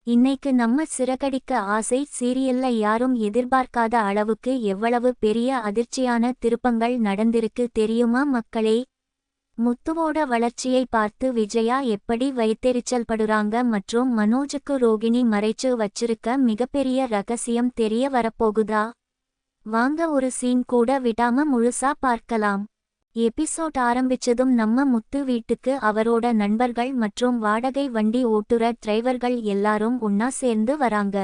இன்னைக்கு நம்ம சிறகடிக்க ஆசை சீரியல்ல யாரும் எதிர்பார்க்காத அளவுக்கு எவ்வளவு பெரிய அதிர்ச்சியான திருப்பங்கள் நடந்திருக்கு தெரியுமா மக்களே? முத்துவோட வளர்ச்சியை பார்த்து விஜயா எப்படி வயித்தெரிச்சல் படுறாங்க மற்றும் மனோஜுக்கு ரோகிணி மறைச்சு வச்சிருக்க மிகப்பெரிய ரகசியம் தெரிய வரப்போகுதா? வாங்க ஒரு சீன் கூட விடாம முழுசா பார்க்கலாம். எபிசோட் ஆரம்பிச்சதும் நம்ம முத்து வீட்டுக்கு அவரோட நண்பர்கள் மற்றும் வாடகை வண்டி ஓட்டுற டிரைவர்கள் எல்லாரும் ஒன்னா சேர்ந்து வராங்க.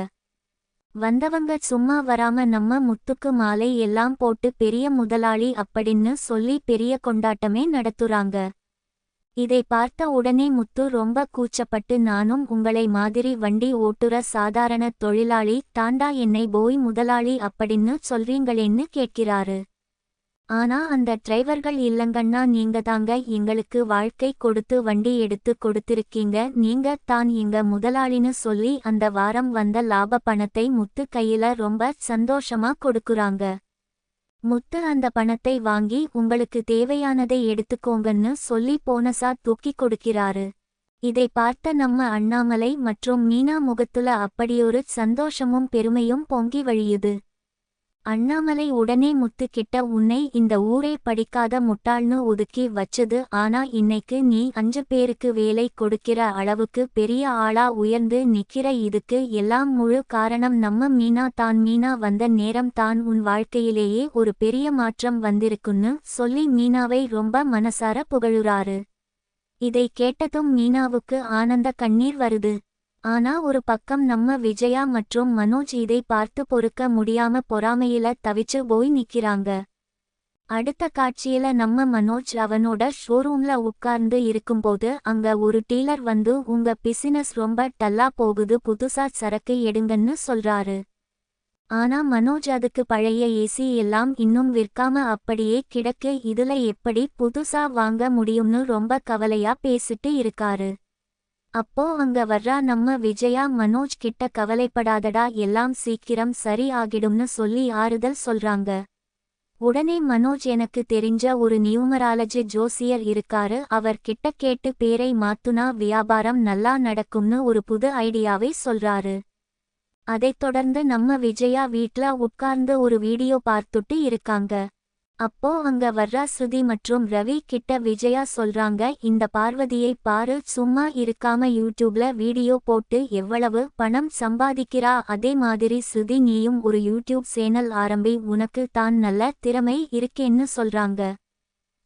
வந்தவங்க சும்மா வராம நம்ம முத்துக்கு மாலை எல்லாம் போட்டு பெரிய முதலாளி அப்படின்னு சொல்லி பெரிய கொண்டாட்டமே நடத்துறாங்க. இதை பார்த்த உடனே முத்து ரொம்ப கூச்சப்பட்டு, நானும் உங்களை மாதிரி வண்டி ஓட்டுற சாதாரண தொழிலாளி தாண்டா, என்னை போய் முதலாளி அப்படின்னு சொல்றீங்களேன்னு கேட்கிறாரு. ஆனா அந்த டிரைவர்கள், இல்லங்கண்ணா, நீங்க தாங்க எங்களுக்கு வாழ்க்கை கொடுத்து வண்டி எடுத்து கொடுத்திருக்கீங்க, நீங்க தான் எங்க முதலாளின்னு சொல்லி அந்த வாரம் வந்த லாப பணத்தை முத்து கையில ரொம்ப சந்தோஷமா கொடுக்குறாங்க. முத்து அந்த பணத்தை வாங்கி உங்களுக்கு தேவையானதை எடுத்துக்கோங்கன்னு சொல்லி போனஸா தூக்கி கொடுக்கிறாரு. இதை பார்த்த நம்ம அண்ணாமலை மற்றும் மீனா முகத்துல அப்படியொரு சந்தோஷமும் பெருமையும் பொங்கி வழியுது. அண்ணாமலை உடனே முத்து கிட்ட, உன்னை இந்த ஊரே படிக்காத முட்டாள்னு ஒதுக்கி வச்சது, ஆனா இன்னைக்கு நீ 5 பேருக்கு வேலை கொடுக்கிற அளவுக்கு பெரிய ஆளா உயர்ந்து நிக்கிற, இதுக்கு எல்லாம் முழு காரணம் நம்ம மீனா தான். மீனா வந்த நேரம் தான் உன் வாழ்க்கையிலேயே ஒரு பெரிய மாற்றம் வந்திருக்குன்னு சொல்லி மீனாவை ரொம்ப மனசார புகழுறாரு. இதை கேட்டதும் மீனாவுக்கு ஆனந்த கண்ணீர் வருது. ஆனா ஒரு பக்கம் நம்ம விஜயா மற்றும் மனோஜ் இதை பார்த்து பொறுக்க முடியாம பொறாமையில தவிச்சு போய் நிக்கிறாங்க. அடுத்த காட்சியில நம்ம மனோஜ் அவனோட ஷோரூம்ல உட்கார்ந்து இருக்கும்போது அங்க ஒரு டீலர் வந்து, உங்க பிசினஸ் ரொம்ப டல்லா போகுது, புதுசா சரக்கு எடுங்கன்னு சொல்றாரு. ஆனா மனோஜ் அதுக்கு பழைய ஏசி எல்லாம் இன்னும் விற்காம அப்படியே கிடக்கு, இதுல எப்படி புதுசா வாங்க முடியும்னு ரொம்ப கவலையா பேசிட்டு இருக்காரு. அப்போ அங்க வர்றா நம்ம விஜயா, மனோஜ் கிட்ட கவலைப்படாதடா, எல்லாம் சீக்கிரம் சரி ஆகிடும்னு சொல்லி ஆறுதல் சொல்றாங்க. உடனே மனோஜ், எனக்கு தெரிஞ்ச ஒரு நியூமராலஜி ஜோசியர் இருக்காரு, அவர் கிட்ட கேட்டு பேரை மாத்துனா வியாபாரம் நல்லா நடக்கும்னு ஒரு புது ஐடியாவை சொல்றாரு. அதைத் தொடர்ந்து நம்ம விஜயா வீட்ல உட்கார்ந்து ஒரு வீடியோ பார்த்துட்டு இருக்காங்க. அப்போ அங்க வர்றா ஸ்ருதி மற்றும் ரவி கிட்ட விஜயா சொல்றாங்க, இந்த பார்வதியை பாரு, சும்மா இருக்காம யூடியூப்ல வீடியோ போட்டு எவ்வளவு பணம் சம்பாதிக்கிறா, அதே மாதிரி ஸ்ருதி நீயும் ஒரு யூடியூப் சேனல் ஆரம்பி, உனக்கு தான் நல்ல திறமை இருக்கேன்னு சொல்றாங்க.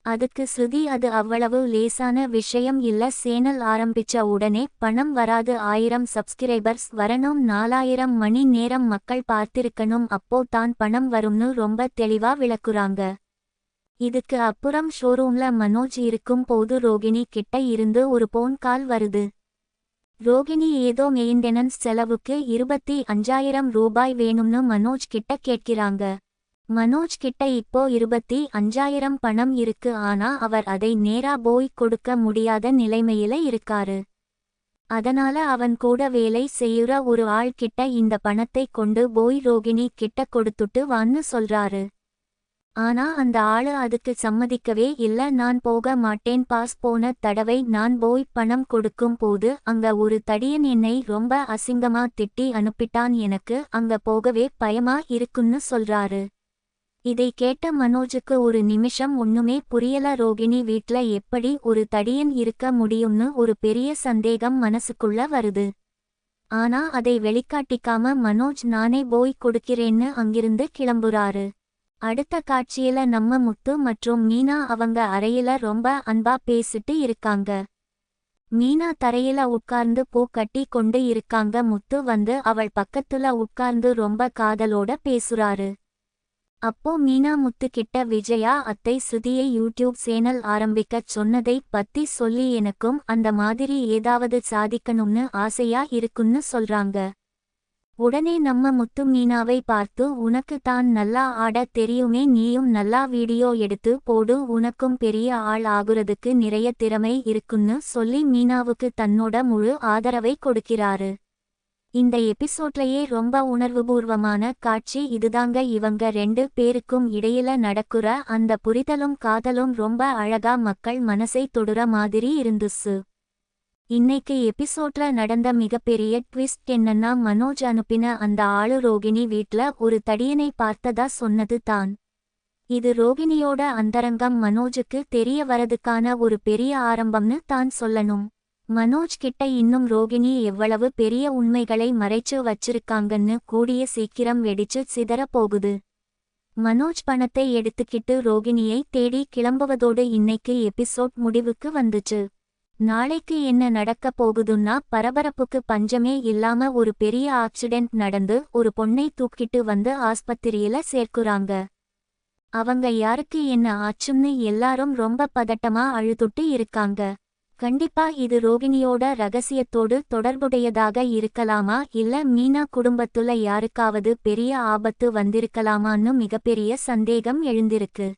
அதுக்கு ஸ்ருதி, அது அவ்வளவு லேசான விஷயம் இல்ல, சேனல் ஆரம்பிச்ச உடனே பணம் வராது, 1000 சப்ஸ்கிரைபர்ஸ் வரணும், 4000 மணி நேரம் மக்கள் பார்த்திருக்கணும், அப்போ தான் பணம் வரும்னு ரொம்ப தெளிவா விளக்குறாங்க. இதுக்கு அப்புறம் ஷோரூம்ல மனோஜ் இருக்கும் போது ரோகிணி கிட்ட இருந்து ஒரு போன் கால் வருது. ரோகிணி ஏதோ மெயின்டெனன்ஸ் செலவுக்கு 25,000 ரூபாய் வேணும்னு மனோஜ் கிட்ட கேட்கிறாங்க. மனோஜ் கிட்ட இப்போ 25,000 பணம் இருக்கு, ஆனா அவர் அதை நேரா போய் கொடுக்க முடியாத நிலைமையில இருக்காரு. அதனால அவன் கூட வேலை செய்யுற ஒரு ஆள் கிட்ட இந்த பணத்தை கொண்டு போய் ரோகிணி கிட்ட கொடுத்துட்டு வான்னு சொல்றாரு. ஆனா அந்த ஆளு அதுக்கு சம்மதிக்கவே இல்ல. நான் போக மாட்டேன் பாஸ், போன தடவை நான் போய் பணம் கொடுக்கும் போது அங்க ஒரு தடியன் என்னை ரொம்ப அசிங்கமா திட்டி அனுப்பிட்டான், எனக்கு அங்க போகவே பயமா இருக்குன்னு சொல்றாரு. இதை கேட்ட மனோஜுக்கு ஒரு நிமிஷம் ஒண்ணுமே புரியல. ரோகிணி வீட்ல எப்படி ஒரு தடியன் இருக்க முடியும்னு ஒரு பெரிய சந்தேகம் மனசுக்குள்ள வருது. ஆனா அதை வெளிக்காட்டிக்காம மனோஜ், நானே போய் கொடுக்கிறேன்னு அங்கிருந்து கிளம்புறாரு. அடுத்த காட்சியில நம்ம முத்து மற்றும் மீனா அவங்க அறையில ரொம்ப அன்பா பேசிட்டு இருக்காங்க. மீனா தரையில உட்கார்ந்து பூ கட்டி கொண்டு இருக்காங்க. முத்து வந்து அவள் பக்கத்துல உட்கார்ந்து ரொம்ப காதலோட பேசுறாரு. அப்போ மீனா முத்து கிட்ட, விஜயா அத்தை ஸ்ருதியை யூடியூப் சேனல் ஆரம்பிக்கச் சொன்னதை பத்தி சொல்லி, எனக்கும் அந்த மாதிரி ஏதாவது சாதிக்கணும்னு ஆசையா இருக்குன்னு சொல்றாங்க. உடனே நம்ம முத்து மீனாவை பார்த்து, உனக்கு தான் நல்லா ஆட தெரியுமே, நீயும் நல்லா வீடியோ எடுத்து போடு, உனக்கும் பெரிய ஆள் ஆகுறதுக்கு நிறைய திறமை இருக்குன்னு சொல்லி மீனாவுக்கு தன்னோட முழு ஆதரவை கொடுக்கிறாரு. இந்த எபிசோட்லயே ரொம்ப உணர்வுபூர்வமான காட்சி இதுதாங்க. இவங்க 2 பேருக்கும் இடையில நடக்குற அந்த புரிதலும் காதலும் ரொம்ப அழகா மக்கள் மனசை தொடுற மாதிரி இருந்துச்சு. இன்னைக்கு எபிசோட்ல நடந்த மிகப்பெரிய ட்விஸ்ட் என்னன்னா, மனோஜ் அனுப்பின அந்த ஆளு ரோகிணி வீட்ல ஒரு தடியனை பார்த்ததா சொன்னது தான். இது ரோகிணியோட அந்தரங்கம் மனோஜுக்கு தெரிய வரதுக்கான ஒரு பெரிய ஆரம்பம்னு தான் சொல்லணும். மனோஜ் கிட்ட இன்னும் ரோகிணி எவ்வளவு பெரிய உண்மைகளை மறைச்சு வச்சிருக்காங்கன்னு கூடிய சீக்கிரம் வெடிச்சு சிதற போகுது. மனோஜ் பணத்தை எடுத்துக்கிட்டு ரோகிணியை தேடி கிளம்புவதோடு இன்னைக்கு எபிசோட் முடிவுக்கு வந்துச்சு. நாளைக்கு என்ன நடக்க போகுதுன்னா, பரபரப்புக்கு பஞ்சமே இல்லாம ஒரு பெரிய ஆக்சிடென்ட் நடந்து ஒரு பொண்ணை தூக்கிட்டு வந்து ஆஸ்பத்திரியில சேர்க்குறாங்க. அவங்க யாருக்கு என்ன ஆச்சுன்னு எல்லாரும் ரொம்ப பதட்டமா அழுதுட்டு இருக்காங்க. கண்டிப்பா இது ரோகிணியோட ரகசியத்தோடு தொடர்புடையதாக இருக்கலாமா, இல்ல மீனா குடும்பத்துல யாருக்காவது பெரிய ஆபத்து வந்திருக்கலாமான்னு மிகப்பெரிய சந்தேகம் எழுந்திருக்கு.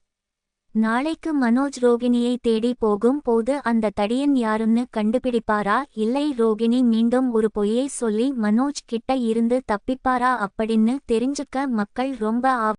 நாளைக்கு மனோஜ் ரோகிணியை தேடி போகும் போது அந்த தடியன் யாருன்னு கண்டுபிடிப்பாரா, இல்லை ரோகிணி மீண்டும் ஒரு பொய்யை சொல்லி மனோஜ் கிட்ட இருந்து தப்பிப்பாரா அப்படின்னு தெரிஞ்சுக்க மக்கள் ரொம்ப